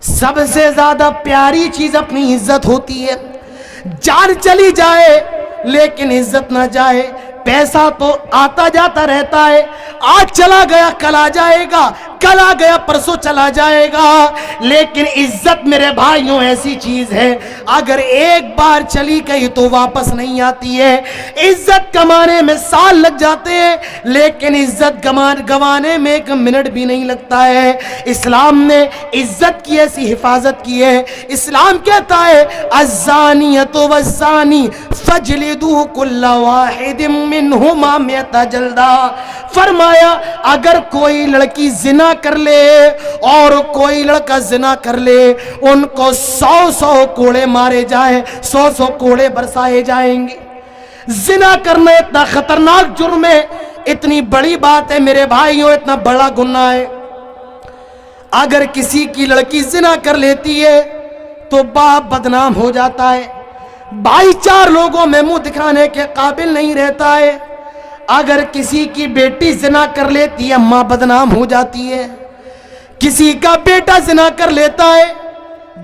سب سے زیادہ پیاری چیز اپنی عزت ہوتی ہے. جان چلی جائے لیکن عزت نہ جائے. پیسہ تو آتا جاتا رہتا ہے, آج چلا گیا کل آ جائے گا, کل آ گیا پرسوں چلا جائے گا, لیکن عزت میرے بھائیوں ایسی چیز ہے اگر ایک بار چلی گئی تو واپس نہیں آتی ہے. عزت کمانے میں سال لگ جاتے ہیں لیکن عزت گوانے میں ایک منٹ بھی نہیں لگتا ہے. اسلام نے عزت کی ایسی حفاظت کی ہے. اسلام کہتا ہے الزانیۃ والزانی فاجلدوا کل واحد منہما مئۃ جلدہ. فرمایا اگر کوئی لڑکی زنا کر لے اور کوئی لڑکا زنا کر لے, ان کو 100 کوڑے مارے جائیں, 100 کوڑے برسائے جائیں گے. زنا کرنا اتنا خطرناک جرم ہے, اتنی بڑی بات ہے میرے بھائیوں, اتنا بڑا گناہ ہے. اگر کسی کی لڑکی زنا کر لیتی ہے تو باپ بدنام ہو جاتا ہے, بھائی 4 لوگوں میں منہ دکھانے کے قابل نہیں رہتا ہے. اگر کسی کی بیٹی زنا کر لیتی ہے ماں بدنام ہو جاتی ہے. کسی کا بیٹا زنا کر لیتا ہے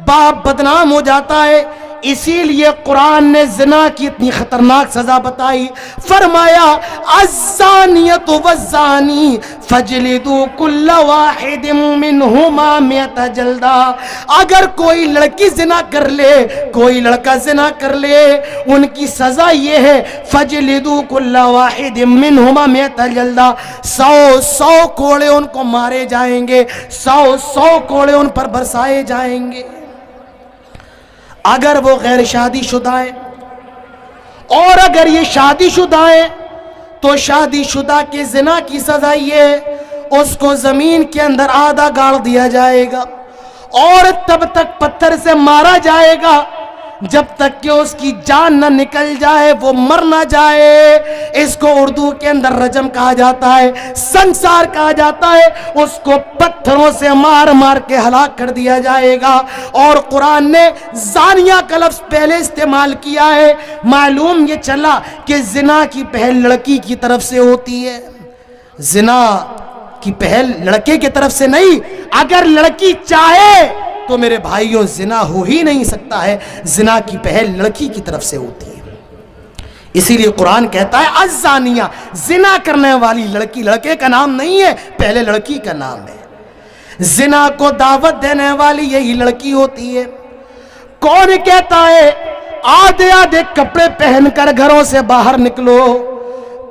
باپ بدنام ہو جاتا ہے. اسی لیے قرآن نے زنا کی اتنی خطرناک سزا بتائی. فرمایا الزانیۃ والزانی فاجلدوا کل واحد منہما مئۃ جلدہ. اگر کوئی لڑکی زنا کر لے, کوئی لڑکا زنا کر لے, ان کی سزا یہ ہے فاجلدوا کل واحد منہما مئۃ جلدہ. 100 کوڑے ان کو مارے جائیں گے, 100 کوڑے ان پر برسائے جائیں گے. اگر وہ غیر شادی شدہ ہیں, اور اگر یہ شادی شدہ ہیں تو شادی شدہ کے زنا کی سزا یہ ہے اس کو زمین کے اندر آدھا گاڑ دیا جائے گا اور تب تک پتھر سے مارا جائے گا جب تک کہ اس کی جان نہ نکل جائے, وہ مر نہ جائے. اس کو اردو کے اندر رجم کہا جاتا ہے, سنسار کہا جاتا ہے. اس کو پتھروں سے مار مار کے ہلاک کر دیا جائے گا. اور قرآن نے زانیہ کا لفظ پہلے استعمال کیا ہے. معلوم یہ چلا کہ زنا کی پہل لڑکی کی طرف سے ہوتی ہے, زنا کی پہل لڑکے کی طرف سے نہیں. اگر لڑکی چاہے تو میرے بھائیوں زنا ہو ہی نہیں سکتا ہے, زنا کی پہل لڑکی کی طرف سے ہوتی ہے. اسی لیے قرآن کہتا ہے الزانیہ, زنا کرنے والی لڑکی, لڑکے کا نام نہیں ہے, پہلے لڑکی کا نام ہے. زنا کو دعوت دینے والی یہی لڑکی ہوتی ہے. کون کہتا ہے آدھے آدھے کپڑے پہن کر گھروں سے باہر نکلو؟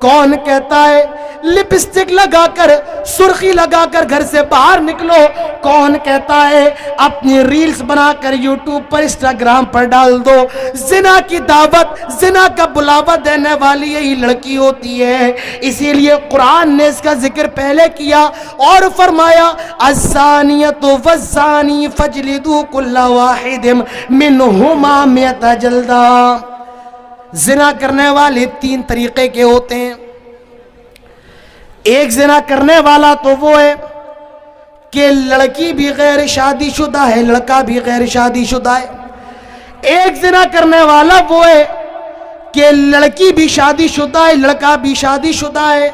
کون کہتا ہے لپسٹک لگا کر, سرخی لگا کر گھر سے باہر نکلو؟ کون کہتا ہے اپنی ریلز بنا کر یوٹیوب پر, انسٹاگرام پر ڈال دو؟ زنا کی دعوت, زنا کا بلاوا دینے والی یہی لڑکی ہوتی ہے. اسی لیے قرآن نے اس کا ذکر پہلے کیا اور فرمایا الزانیۃ والزانی فاجلدوا کل واحد منہما مئۃ جلدہ. زنا کرنے والے 3 طریقے کے ہوتے ہیں. ایک زنا کرنے والا تو وہ ہے کہ لڑکی بھی غیر شادی شدہ ہے, لڑکا بھی غیر شادی شدہ ہے. ایک زنا کرنے والا وہ ہے کہ لڑکی بھی شادی شدہ ہے, لڑکا بھی شادی شدہ ہے.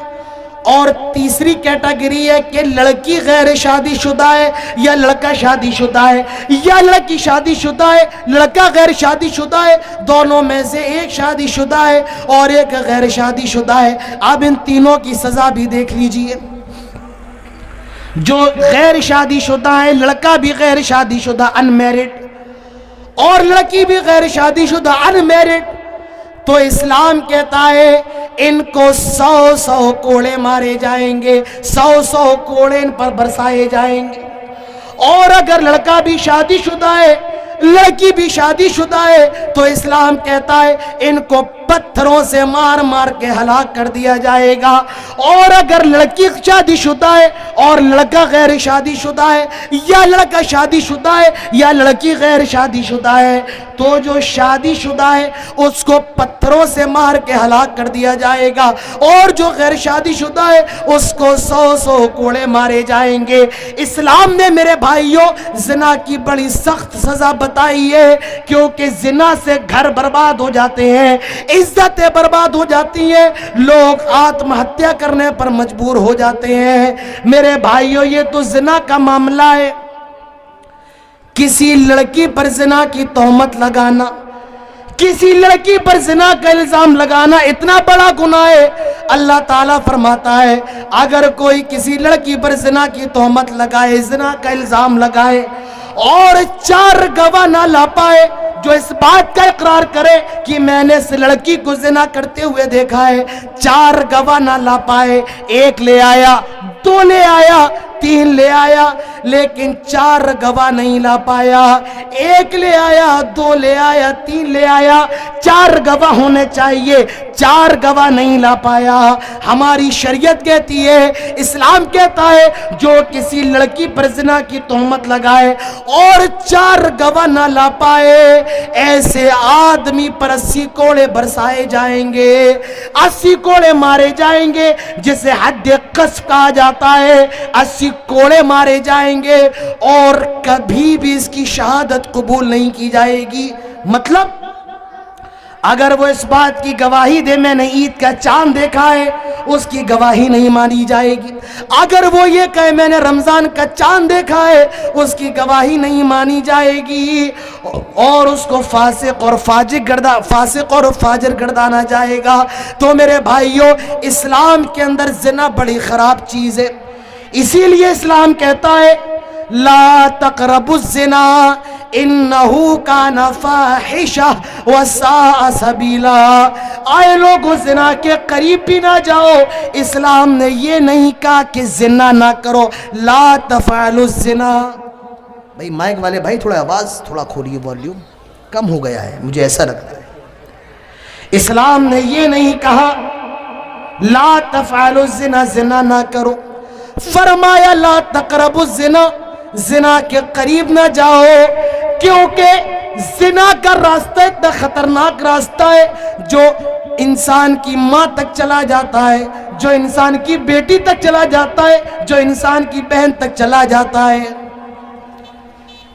اور تیسری کیٹیگری ہے کہ لڑکی غیر شادی شدہ ہے یا لڑکا شادی شدہ ہے, یا لڑکی شادی شدہ ہے لڑکا غیر شادی شدہ ہے, دونوں میں سے ایک شادی شدہ ہے اور ایک غیر شادی شدہ ہے. اب ان تینوں کی سزا بھی دیکھ لیجئے. جو غیر شادی شدہ ہے, لڑکا بھی غیر شادی شدہ ان میرڈ اور لڑکی بھی غیر شادی شدہ ان میرڈ, تو اسلام کہتا ہے ان کو 100 کوڑے مارے جائیں گے, 100 کوڑے ان پر برسائے جائیں گے. اور اگر لڑکا بھی شادی شدہ ہے, لڑکی بھی شادی شدہ ہے, تو اسلام کہتا ہے ان کو پتھروں سے مار مار کے ہلاک کر دیا جائے گا. اور اگر لڑکی شادی شدہ ہے اور لڑکا غیر شادی شدہ ہے, یا لڑکا شادی شدہ ہے یا لڑکی غیر شادی شدہ ہے, تو جو شادی شدہ ہے اس کو پتھروں سے مار کے ہلاک کر دیا جائے گا, اور جو غیر شادی شدہ ہے اس کو 100 کوڑے مارے جائیں گے. اسلام نے میرے بھائیوں زنا کی بڑی سخت سزا بتائی ہے, کیونکہ زنا سے گھر برباد ہو جاتے ہیں, عزتیں برباد ہو جاتی ہیں, لوگ آتم ہتیا کرنے پر مجبور ہو جاتے ہیں. میرے بھائیوں یہ تو زنا کا معاملہ ہے کسی لڑکی پر زنا کی تہمت لگانا، کسی لڑکی پر زنا کا الزام لگانا اتنا بڑا گناہ ہے۔ اللہ تعالیٰ فرماتا ہے اگر کوئی کسی لڑکی پر زنا کی تہمت لگائے، زنا کا الزام لگائے اور 4 گواہ نہ لا پائے جو اس بات کا اقرار کرے کہ میں نے اس لڑکی کو زنا کرتے ہوئے دیکھا ہے، 4 گواہ نہ لا پائے، 1 لے آیا، 2 لے آیا، 3 لے آیا، لیکن 4 گواہ نہیں لا پایا، 1 لے آیا، 2 لے آیا، 3 لے آیا، 4 گواہ ہونے چاہیے، 4 گواہ نہیں لا پایا۔ ہماری شریعت کہتی ہے، اسلام کہتا ہے جو کسی لڑکی پر زنا کی تہمت لگائے اور 4 گواہ نہ لا پائے، ایسے آدمی پر 80 کوڑے برسائے جائیں گے، 80 کوڑے مارے جائیں گے، جسے حد قذف کہا جاتا ہے۔ 80 کوڑے مارے جائیں گے اور کبھی بھی اس کی شہادت قبول نہیں کی جائے گی۔ مطلب اگر وہ اس بات کی گواہی دے میں نے عید کا چاند دیکھا ہے، اس کی گواہی نہیں مانی جائے گی۔ اگر وہ یہ کہے میں نے رمضان کا چاند دیکھا ہے، اس کی گواہی نہیں مانی جائے گی اور اس کو فاسق اور فاجر گردانا جائے گا۔ تو میرے بھائیوں، اسلام کے اندر زنا بڑی خراب چیز ہے، اسی لیے اسلام کہتا ہے لا تقربوا الزنا انہ کان فاحشہ وساء سبیلا۔ آئے لوگوں، زنا کے قریب بھی نہ جاؤ۔ اسلام نے یہ نہیں کہا کہ زنا نہ کرو، لا تفعلوا الزنا۔ بھائی مائک والے بھائی تھوڑا آواز تھوڑا کھولیے، والیوم کم ہو گیا ہے، مجھے ایسا لگتا ہے۔ اسلام نے یہ نہیں کہا لا تفعلوا الزنا، زنا نہ کرو، فرمایا لا تقربوا الزنا، زنا کے قریب نہ جاؤ، کیونکہ زنا کا راستہ اتنا خطرناک راستہ ہے جو انسان کی ماں تک چلا جاتا ہے، جو انسان کی بیٹی تک چلا جاتا ہے، جو انسان کی بہن تک چلا جاتا ہے۔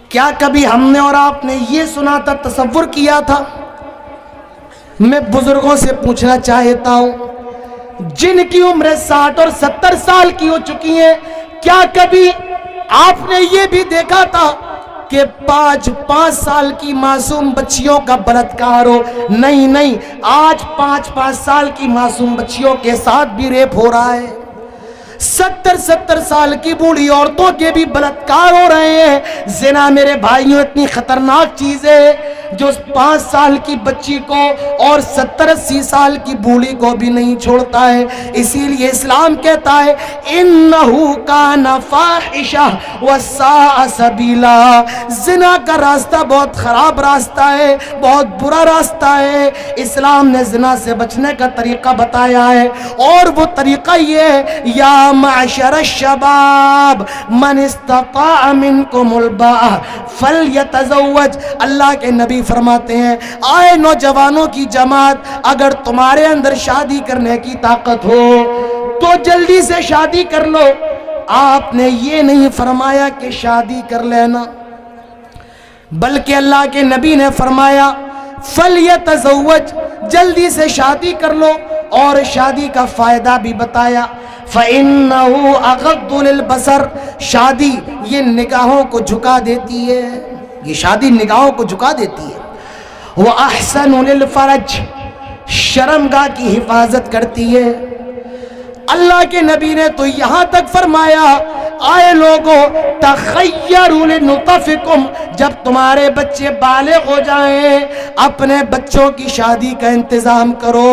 کیا کبھی ہم نے اور آپ نے یہ سنا تھا، تصور کیا تھا؟ میں بزرگوں سے پوچھنا چاہتا ہوں جن کی عمر 60 اور 70 سال کی ہو چکی ہے، کیا کبھی آپ نے یہ بھی دیکھا تھا کہ 5 سال کی معصوم بچیوں کا بلاత్కాر ہو؟ نہیں، آج 5 سال کی معصوم بچیوں کے ساتھ بھی ریپ ہو رہا ہے، 70 سال کی بوڑھی عورتوں کے بھی بلاత్కాر ہو رہے ہیں۔ زنا میرے بھائیوں اتنی خطرناک چیز ہے جو 5 سال کی بچی کو اور 70-80 سال کی بوڑھی کو بھی نہیں چھوڑتا ہے۔ اسی لیے اسلام کہتا ہے انہو کان فاحشہ وساء سبیلا۔ زنا کا راستہ بہت خراب راستہ ہے، بہت برا راستہ ہے۔ اسلام نے زنا سے بچنے کا طریقہ بتایا ہے، اور وہ طریقہ یہ ہے یا معشر الشباب من استطاع منکم الباء فلیتزوج۔ اللہ کے نبی فرماتے ہیں آئے نوجوانوں کی جماعت، اگر تمہارے اندر شادی کرنے کی طاقت ہو تو جلدی سے شادی کر لو۔ آپ نے یہ نہیں فرمایا کہ شادی کر لینا، بلکہ اللہ کے نبی نے فرمایا فلیتزوج، جلدی سے شادی کر لو، اور شادی کا فائدہ بھی بتایا فَإِنَّهُ أَغَضُّ لِلْبَصَرِ۔ شادی یہ نگاہوں کو جھکا دیتی ہے، یہ شادی نگاہوں کو جھکا دیتی ہے۔ وَأَحْسَنُ لِلْفَرْجِ، شرمگاہ کی حفاظت کرتی ہے۔ اللہ کے نبی نے تو یہاں تک فرمایا آئے لوگوں تخیروا لنطفکم، جب تمہارے بچے بالغ ہو جائیں اپنے بچوں کی شادی کا انتظام کرو،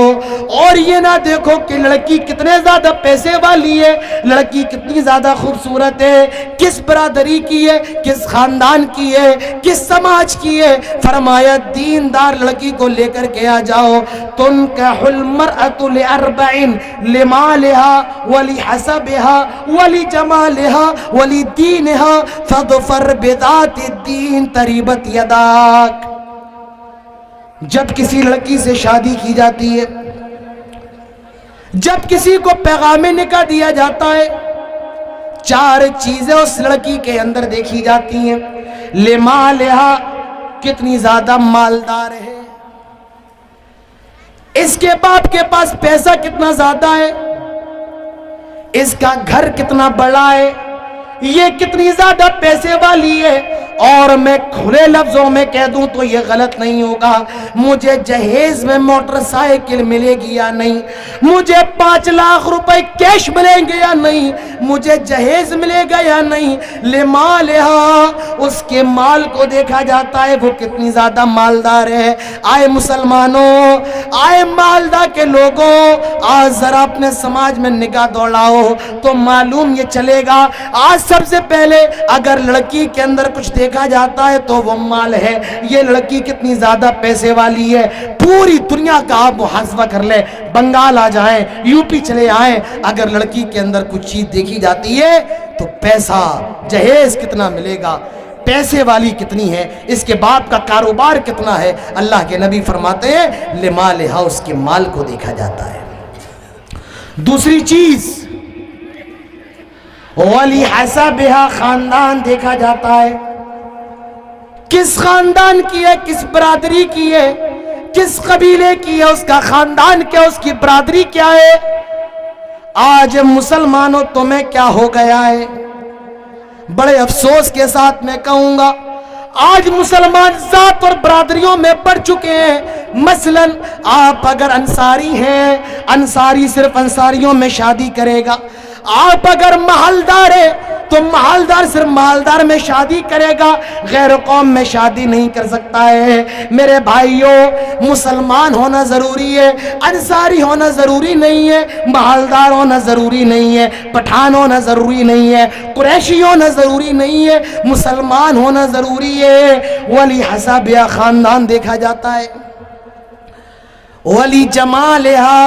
اور یہ نہ دیکھو کہ لڑکی کتنے زیادہ پیسے والی ہے، لڑکی کتنی زیادہ خوبصورت ہے، کس برادری کی ہے، کس خاندان کی ہے، کس سماج کی ہے۔ فرمایا دیندار لڑکی کو لے کر کے آ جاؤ۔ تنکح المرأة ل4 لمالها ولحسبها ولجمالها ولدينها فاظفر بذات الدين تربت يداك۔ جب کسی لڑکی سے شادی کی جاتی ہے، جب کسی کو پیغام نکاح دیا جاتا ہے، 4 چیزیں اس لڑکی کے اندر دیکھی جاتی ہیں۔ لمالها، کتنی زیادہ مالدار ہے، اس کے باپ کے پاس پیسہ کتنا زیادہ ہے، اس کا گھر کتنا بڑا ہے، یہ کتنی زیادہ پیسے والی ہے، اور میں کھلے لفظوں میں کہہ دوں تو یہ غلط نہیں ہوگا، مجھے جہیز میں موٹر سائیکل ملے گی یا نہیں، مجھے 5 لاکھ روپے کیش ملیں گے یا نہیں، مجھے جہیز ملے گا یا نہیں، لمالہا، اس کے مال کو دیکھا جاتا ہے وہ کتنی زیادہ مالدار ہے۔ آئے مسلمانوں، آئے مالدار کے لوگوں، آج ذرا اپنے سماج میں نگاہ دوڑاؤ تو معلوم یہ چلے گا، آج سب سے پہلے اگر لڑکی کے اندر کچھ دیکھا جاتا ہے تو وہ مال ہے، یہ لڑکی کتنی زیادہ پیسے والی ہے۔ پوری دنیا کا آپ محاسبہ کر لیں، بنگال آ جائیں، یو پی چلے آئیں، اگر لڑکی کے اندر کچھ چیز دیکھی جاتی ہے تو پیسہ، جہیز کتنا ملے گا، پیسے والی کتنی ہے، اس کے باپ کا کاروبار کتنا ہے، اللہ کے نبی فرماتے ہیں لمالہا، اس کے مال کو دیکھا جاتا ہے۔ دوسری چیز وَلِحَسَبِهَا، خاندان دیکھا جاتا ہے، کس خاندان کی ہے، کس برادری کی ہے، کس قبیلے کی ہے، اس کا خاندان کیا، اس کی برادری کیا ہے۔ آج مسلمانوں تمہیں کیا ہو گیا ہے، بڑے افسوس کے ساتھ میں کہوں گا، آج مسلمان ذات اور برادریوں میں پڑ چکے ہیں۔ مثلا آپ اگر انصاری ہیں، انصاری صرف انصاریوں میں شادی کرے گا، آپ اگر محلدار ہیں تو محلدار صرف محلدار میں شادی کرے گا، غیر قوم میں شادی نہیں کر سکتا ہے۔ میرے بھائیوں، مسلمان ہونا ضروری ہے، انصاری ہونا ضروری نہیں ہے، محلدار ہونا ضروری نہیں ہے، پٹھان ہونا ضروری نہیں ہے، قریشی ہونا ضروری نہیں ہے، مسلمان ہونا ضروری ہے۔ ولی حسابیہ، خاندان دیکھا جاتا ہے، ولی جمالہا،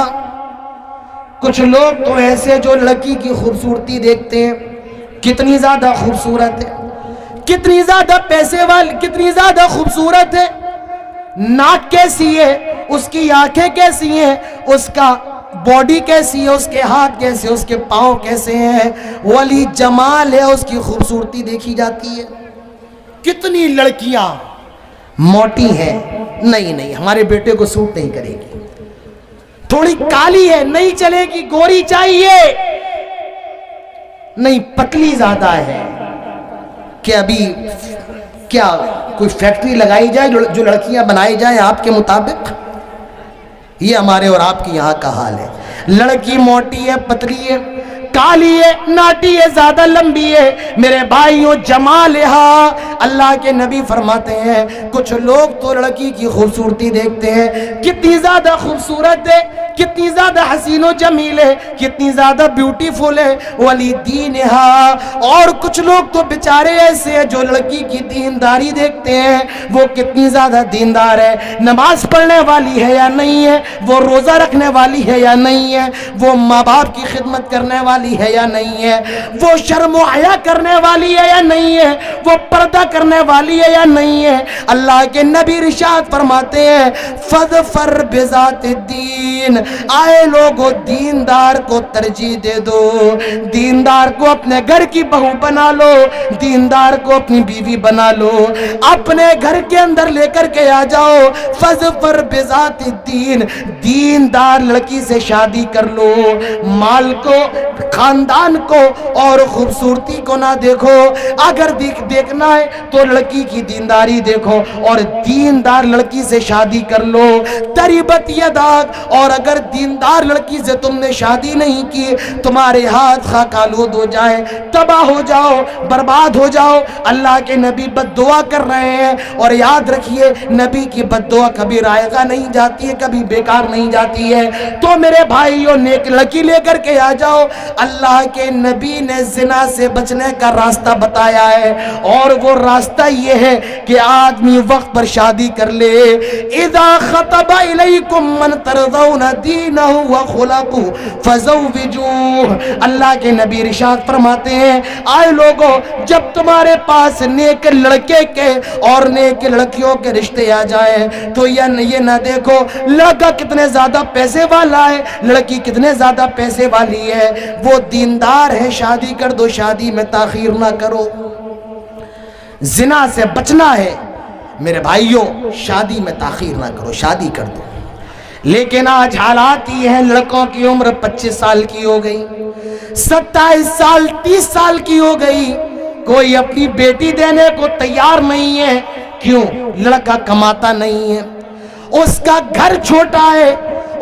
کچھ لوگ تو ایسے جو لڑکی کی خوبصورتی دیکھتے ہیں، کتنی زیادہ خوبصورت ہے، کتنی زیادہ پیسے والی، کتنی زیادہ خوبصورت ہے، ناک کیسی ہے، اس کی آنکھیں کیسی ہیں، اس کا باڈی کیسی ہے، اس کے ہاتھ کیسے، اس کے پاؤں کیسے ہیں، ولی جمال ہے، اس کی خوبصورتی دیکھی جاتی ہے۔ کتنی لڑکیاں موٹی ہیں، نہیں ہمارے بیٹے کو سوٹ نہیں کرے گی، تھوڑی کالی ہے نہیں چلے گی، گوری چاہیے، نہیں پتلی زیادہ ہے، کہ ابھی کیا کوئی فیکٹری لگائی جائے جو لڑکیاں بنائی جائیں آپ کے مطابق؟ یہ ہمارے اور آپ کی یہاں کا حال ہے، لڑکی موٹی ہے، پتلی ہے، کالی ہے، ناٹی ہے، زیادہ لمبی ہے، میرے بھائیوں جمالہا، اللہ کے نبی فرماتے ہیں کچھ لوگ تو لڑکی کی خوبصورتی دیکھتے ہیں، کتنی زیادہ خوبصورت ہے، کتنی زیادہ حسین و جمیل ہے، کتنی زیادہ بیوٹیفل ہے، ولی دینہا، اور کچھ لوگ تو بیچارے ایسے ہیں جو لڑکی کی دینداری دیکھتے ہیں، وہ کتنی زیادہ دیندار ہے، نماز پڑھنے والی ہے یا نہیں ہے، وہ روزہ رکھنے والی ہے یا نہیں ہے، وہ ماں باپ کی خدمت کرنے والی ہے یا نہیں ہے، وہ شرم و حیا کرنے والی ہے یا نہیں ہے، وہ پردہ کرنے والی ہے یا نہیں ہے۔ اللہ کے نبی ارشاد فرماتے ہیں فَاظْفَرْ بِذَاتِ الدِّینِ، آئے لوگوں دیندار کو ترجیح دے دو، دیندار کو اپنے گھر کی بہو بنا لو، دیندار کو اپنی بیوی بنا لو، اپنے گھر کے اندر لے کر کے آ جاؤ، فَاظْفَرْ بِذَاتِ الدِّینِ، دیندار لڑکی سے شادی کر لو، مال کو، خاندان کو اور خوبصورتی کو نہ دیکھو، اگر دیکھنا ہے تو لڑکی کی دینداری دیکھو اور دیندار لڑکی سے شادی کر لو، تریبت یداک، اور اگر دیندار لڑکی سے تم نے شادی نہیں کی، تمہارے ہاتھ خاک آلود ہو جائیں، تباہ ہو جاؤ، برباد ہو جاؤ۔ اللہ کے نبی بد دعا کر رہے ہیں، اور یاد رکھیے نبی کی بد دعا کبھی رائگاں نہیں جاتی ہے، کبھی بیکار نہیں جاتی ہے۔ تو میرے بھائیوں نیک لڑکی لے کر کے آ جاؤ، اللہ کے نبی نے زنا سے بچنے کا راستہ بتایا ہے، اور وہ راستہ یہ ہے کہ آدمی وقت پر شادی کر لے۔ اذا خطب الیکم من ترضون دینہ وخلقہ فزوجوہ، اللہ کے نبی ارشاد فرماتے ہیں آئے لوگوں، جب تمہارے پاس نیک لڑکے کے اور نیک لڑکیوں کے رشتے آ جائیں تو یہ نہ دیکھو لڑکا کتنے زیادہ پیسے والا ہے، لڑکی کتنے زیادہ پیسے والی ہے، وہ دیندار ہے، شادی کر دو، شادی میں تاخیر نہ کرو۔ زنا سے بچنا ہے میرے بھائیوں، شادی میں تاخیر نہ کرو، شادی کر دو۔ لیکن آج حالات یہ ہیں لڑکوں کی عمر 25 سال کی ہو گئی، 27 سال 30 سال کی ہو گئی، کوئی اپنی بیٹی دینے کو تیار نہیں ہے۔ کیوں؟ لڑکا کماتا نہیں ہے، اس کا گھر چھوٹا ہے،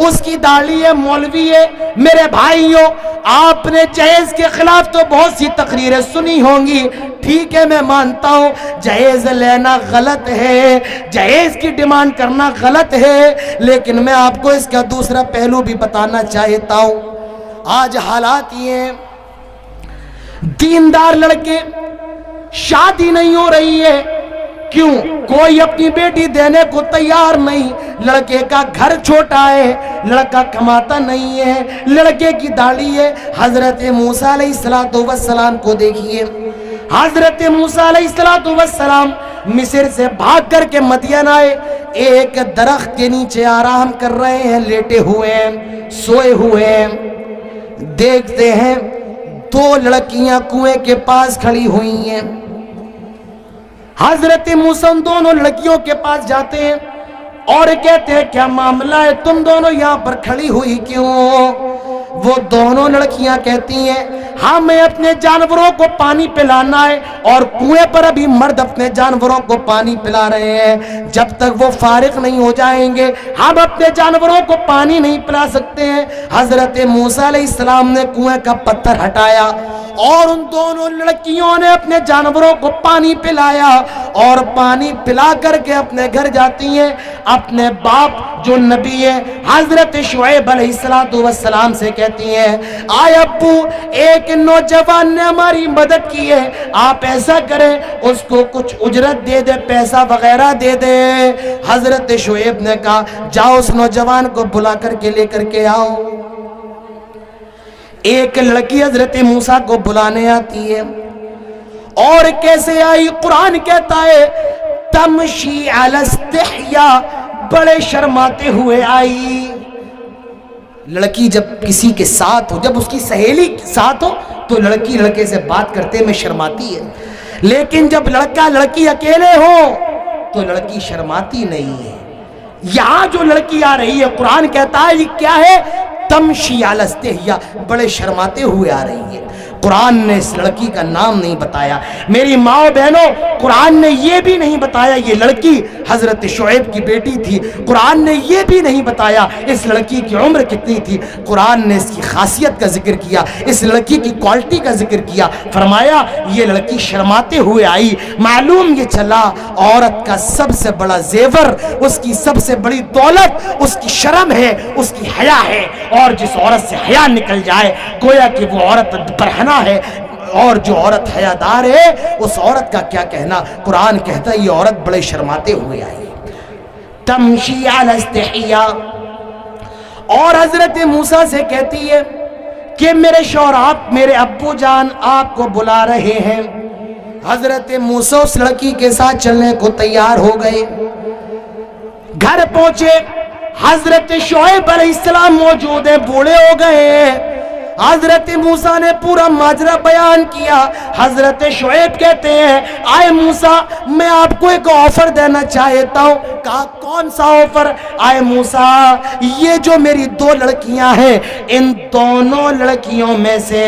اس کی داڑھی ہے، مولوی ہے۔ میرے بھائیوں، آپ نے جہیز کے خلاف تو بہت سی تقریریں سنی ہوں گی، ٹھیک ہے میں مانتا ہوں جہیز لینا غلط ہے، جہیز کی ڈیمانڈ کرنا غلط ہے، لیکن میں آپ کو اس کا دوسرا پہلو بھی بتانا چاہتا ہوں۔ آج حالات یہ ہیں، دیندار لڑکے شادی نہیں ہو رہی ہے، کیوں؟ کوئی اپنی بیٹی دینے کو تیار نہیں، لڑکے کا گھر چھوٹا ہے، لڑکا کماتا نہیں ہے، لڑکے کی داڑھی ہے۔ حضرت موسیٰ علیہ السلام کو دیکھیے، حضرت موسیٰ علیہ السلام مصر سے بھاگ کر کے مدین آئے، ایک درخت کے نیچے آرام کر رہے ہیں، لیٹے ہوئے ہیں، سوئے ہوئے ہیں۔ دیکھتے ہیں 2 لڑکیاں کنویں کے پاس کھڑی ہوئی ہیں۔ حضرت موسیٰ دونوں لڑکیوں کے پاس جاتے ہیں اور کہتے ہیں کیا معاملہ ہے، تم دونوں یہاں پر کھڑی ہوئی کیوں؟ وہ دونوں لڑکیاں کہتی ہیں ہمیں اپنے جانوروں کو پانی پلانا ہے، اور کنویں پر ابھی مرد اپنے جانوروں کو پانی پلا رہے ہیں، جب تک وہ فارغ نہیں ہو جائیں گے ہم اپنے جانوروں کو پانی نہیں پلا سکتے ہیں۔ حضرت موسیٰ علیہ السلام نے کنویں کا پتھر ہٹایا اور ان دونوں لڑکیوں نے اپنے جانوروں کو پانی پلایا، اور پانی پلا کر کے اپنے گھر جاتی ہیں، اپنے باپ جو نبی ہے حضرت شعیب علیہ السلام سے کہتی ہیں آئے ابو، ایک نوجوان نے ہماری مدد کی ہے، آپ ایسا کریں اس کو کچھ اجرت دے دے، پیسہ وغیرہ دے دے۔ حضرت شعیب نے کہا جاؤ اس نوجوان کو بلا کر کے لے کر کے آؤ۔ ایک لڑکی حضرت موسیٰ کو بلانے آتی ہے، اور کیسے آئی؟ قرآن کہتا ہے تمشی علی استحیاء، بڑے شرماتے ہوئے آئی۔ لڑکی جب کسی کے ساتھ ہو، جب اس کی سہیلی کے ساتھ ہو تو لڑکی لڑکے سے بات کرتے میں شرماتی ہے، لیکن جب لڑکا لڑکی اکیلے ہو تو لڑکی شرماتی نہیں ہے۔ یہاں جو لڑکی آ رہی ہے قرآن کہتا ہے یہ کیا ہے؟ تمشی علی استحیاء، بڑے شرماتے ہوئے آ رہی ہے۔ قرآن نے اس لڑکی کا نام نہیں بتایا۔ میری ماں بہنوں، قرآن نے یہ بھی نہیں بتایا یہ لڑکی حضرت شعیب کی بیٹی تھی، قرآن نے یہ بھی نہیں بتایا اس لڑکی کی عمر کتنی تھی۔ قرآن نے اس کی خاصیت کا ذکر کیا، اس لڑکی کی کوالٹی کا ذکر کیا، فرمایا یہ لڑکی شرماتے ہوئے آئی۔ معلوم یہ چلا عورت کا سب سے بڑا زیور، اس کی سب سے بڑی دولت اس کی شرم ہے، اس کی حیا ہے، اور جس عورت سے حیا نکل جائے گویا کہ وہ عورت برہنہ ہے، اور جو عورت حیادار ہے اس عورت کا کیا کہنا۔ قرآن کہتا ہے یہ عورت بڑے شرماتے ہوئے آئی، تمشی علی استحیاء۔ اور حضرت موسیٰ سے کہتی ہے کہ میرے شوہر، آپ میرے ابو جان آپ کو بلا رہے ہیں۔ حضرت موسیٰ اس لڑکی کے ساتھ چلنے کو تیار ہو گئے، گھر پہنچے، حضرت شعیب علیہ السلام موجود ہیں، بوڑھے ہو گئے ہیں۔ حضرت موسیٰ نے پورا ماجرا بیان کیا۔ حضرت شعیب کہتے ہیں آئے موسیٰ، میں آپ کو ایک آفر دینا چاہتا ہوں۔ کہا کون سا آفر؟ آئے موسیٰ، یہ جو میری 2 لڑکیاں ہیں ان دونوں لڑکیوں میں سے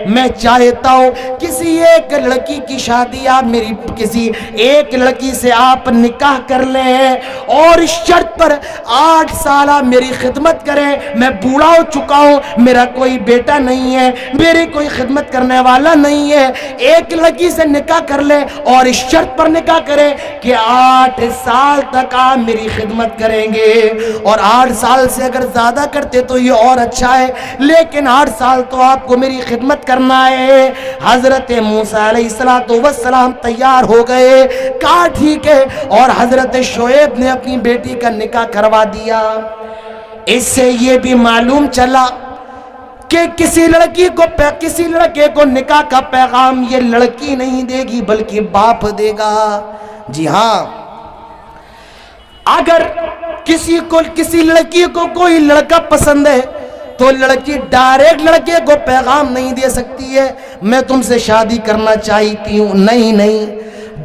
میں چاہتا ہوں کسی ایک لڑکی کی شادی، آپ میری کسی ایک لڑکی سے آپ نکاح کر لیں، اور اس شرط پر 8 سالہ میری خدمت کریں۔ میں بوڑھا ہو چکا ہوں، میرا کوئی بیٹا نہیں ہے، میری کوئی خدمت کرنے والا نہیں ہے، ایک لڑکی سے نکاح کر لے، اور اس شرط پر نکاح کریں کہ 8 سال تک آپ میری خدمت کریں گے، اور 8 سال سے اگر زیادہ کرتے تو یہ اور اچھا ہے، لیکن 8 سال تو آپ کو میری خدمت کرنا ہے۔ حضرت موسیٰ علیہ السلام تیار ہو گئے، کہا ٹھیک ہے، اور حضرت شعیب نے اپنی بیٹی کا نکاح کروا دیا۔ اس سے یہ بھی معلوم چلا کہ کسی لڑکے کو نکاح کا پیغام یہ لڑکی نہیں دے گی بلکہ باپ دے گا۔ جی ہاں، اگر کسی لڑکی کو کوئی لڑکا پسند ہے تو لڑکی ڈائریکٹ لڑکے کو پیغام نہیں دے سکتی ہے میں تم سے شادی کرنا چاہتی ہوں، نہیں،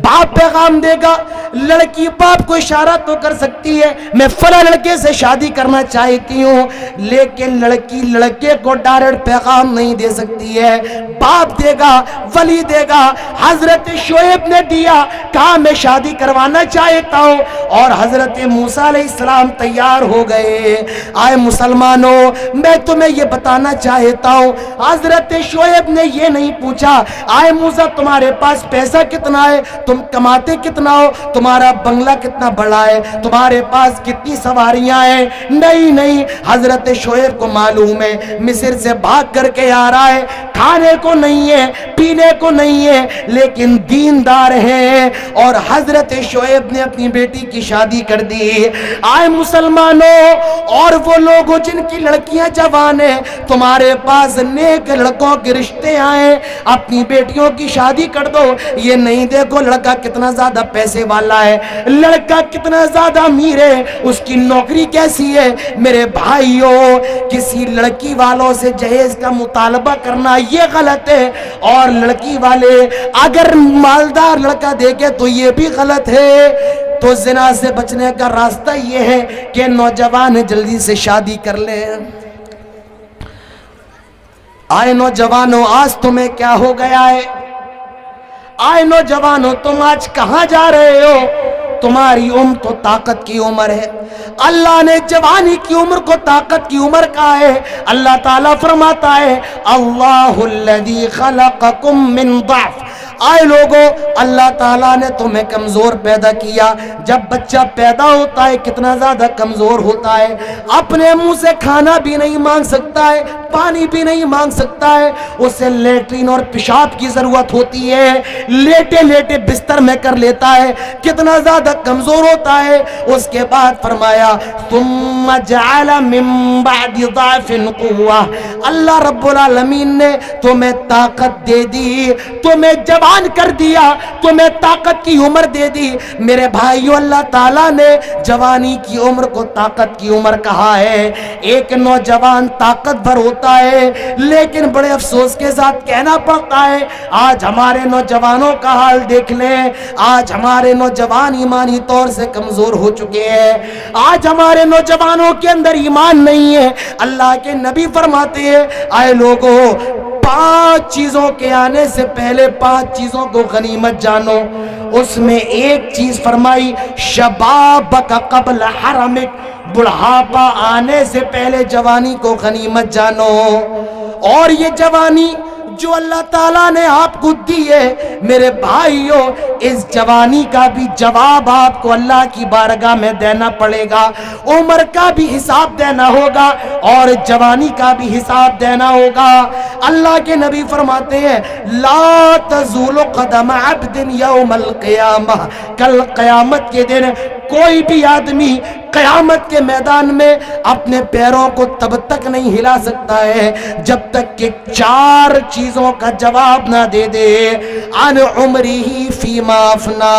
باپ پیغام دے گا, لڑکی باپ کو اشارہ تو کر سکتی ہے میں فلاں لڑکے سے شادی کرنا چاہتی ہوں, لیکن لڑکی لڑکے کو ڈائریکٹ پیغام نہیں دے سکتی ہے, باپ دے گا, ولی دے گا. حضرت شعیب نے دیا, کہا میں شادی کروانا چاہتا ہوں, اور حضرت موسیٰ علیہ السلام تیار ہو گئے. آئے مسلمانوں, میں تمہیں یہ بتانا چاہتا ہوں, حضرت شعیب نے یہ نہیں پوچھا آئے موسیٰ تمہارے پاس پیسہ کتنا ہے, تم کماتے کتنا ہو, تمہارا بنگلہ کتنا بڑا ہے, تمہارے پاس کتنی سواریاں ہیں. نہیں نہیں, حضرت شعیب کو معلوم ہے مصر سے بھاگ کر کے آ رہا ہے, کھانے کو نہیں ہے, پینے کو نہیں ہے, لیکن دیندار ہیں. اور حضرت شعیب نے اپنی بیٹی کی شادی کر دی. آئے مسلمانوں, اور وہ لوگ جن کی لڑکیاں جوان ہیں, تمہارے پاس نیک لڑکوں کے رشتے آئے, اپنی بیٹیوں کی شادی کر دو. یہ نہیں دیکھو لڑکا کتنا زیادہ پیسے والا ہے, لڑکا کتنا زیادہ امیر ہے, اس کی نوکری کیسی ہے. میرے بھائیوں, کسی لڑکی والوں سے جہیز کا مطالبہ کرنا یہ غلط ہے, اور لڑکی والے اگر مالدار لڑکا دیکھے تو یہ بھی غلط ہے. تو زنا سے بچنے کا راستہ یہ ہے کہ نوجوان جلدی سے شادی کر لیں. آئے نوجوانوں, آج تمہیں کیا ہو گیا ہے؟ آئے نوجوانوں, تم آج کہاں جا رہے ہو؟ تمہاری عمر تو طاقت کی عمر ہے. اللہ نے جوانی کی عمر کو طاقت کی عمر کہا ہے. اللہ تعالیٰ فرماتا ہے اللہ الذی خلقکم من ضعف. آئے لوگوں, اللہ تعالیٰ نے تمہیں کمزور پیدا کیا. جب بچہ پیدا ہوتا ہے کتنا زیادہ کمزور ہوتا ہے, اپنے منہ سے کھانا بھی نہیں مانگ سکتا ہے, پانی بھی نہیں مانگ سکتا ہے, اسے لیٹرین اور پیشاب کی ضرورت ہوتی ہے, لیٹے لیٹے بستر میں کر لیتا ہے, کتنا زیادہ کمزور ہوتا ہے. اس کے بعد فرمایا ثم جعل من بعد ضعف قوة. اللہ رب العالمین نے تمہیں طاقت دے دی, تمہیں جوان کر دیا, تمہیں طاقت کی عمر دے دی. میرے بھائیو, اللہ تعالیٰ نے جوانی کی عمر کو طاقت کی عمر کہا ہے. ایک نوجوان طاقتور ہوتا ہے, لیکن بڑے افسوس کے ساتھ کہنا پڑتا ہے آج ہمارے نوجوانوں کا حال دیکھ لیں. آج ہمارے نوجوان ایمانی طور سے کمزور ہو چکے ہیں. آج ہمارے نوجوانوں کے اندر ایمان نہیں ہے. اللہ کے نبی فرماتے ہیں آئے لوگوں, 5 چیزوں کے آنے سے پہلے 5 چیزوں کو غنیمت جانو. اس میں ایک چیز فرمائی شبابک قبل حرمک, بڑھاپا آنے سے پہلے جوانی کو غنیمت جانو. اور یہ جوانی جو اللہ تعالیٰ نے آپ کو دی ہے میرے بھائیوں, اس جوانی کا بھی جواب آپ کو اللہ کی بارگاہ میں دینا پڑے گا. عمر کا بھی حساب دینا ہوگا اور جوانی کا بھی حساب دینا ہوگا. اللہ کے نبی فرماتے ہیں لا تزول قدم عبد یوم القیامہ, کل قیامت کے دن کوئی بھی آدمی قیامت کے میدان میں اپنے پیروں کو تب تک نہیں ہلا سکتا ہے جب تک کہ 4 چیزوں کا جواب نہ دے دے. عن عمرہ فیما افنا,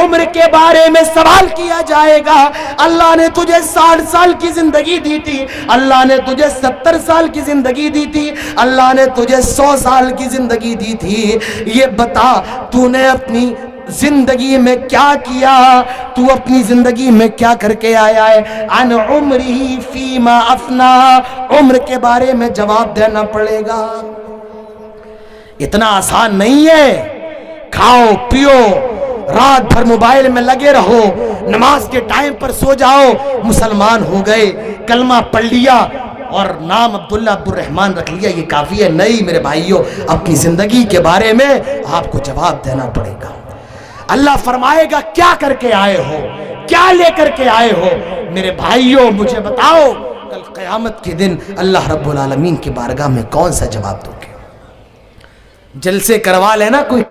عمر کے بارے میں سوال کیا جائے گا. اللہ نے تجھے 60 سال کی زندگی دی تھی, اللہ نے تجھے 70 سال کی زندگی دی تھی, اللہ نے تجھے 100 سال کی زندگی دی تھی. یہ بتا تو نے اپنی زندگی میں کیا کیا, تو اپنی زندگی میں کیا کر کے آیا ہے. عن عمرہ فیما افنا, عمر کے بارے میں جواب دینا پڑے گا. اتنا آسان نہیں ہے. کھاؤ پیو, رات بھر موبائل میں لگے رہو, نماز کے ٹائم پر سو جاؤ, مسلمان ہو گئے, کلمہ پڑھ لیا اور نام عبداللہ عبدالرحمن رکھ لیا, یہ کافی ہے نہیں میرے بھائیوں. اپنی زندگی کے بارے میں آپ کو جواب دینا پڑے گا. اللہ فرمائے گا کیا کر کے آئے ہو, کیا لے کر کے آئے ہو. میرے بھائیوں مجھے بتاؤ کل قیامت کے دن اللہ رب العالمین کی بارگاہ میں کون سا جواب دو گے؟ جلسے کروا لینا کوئی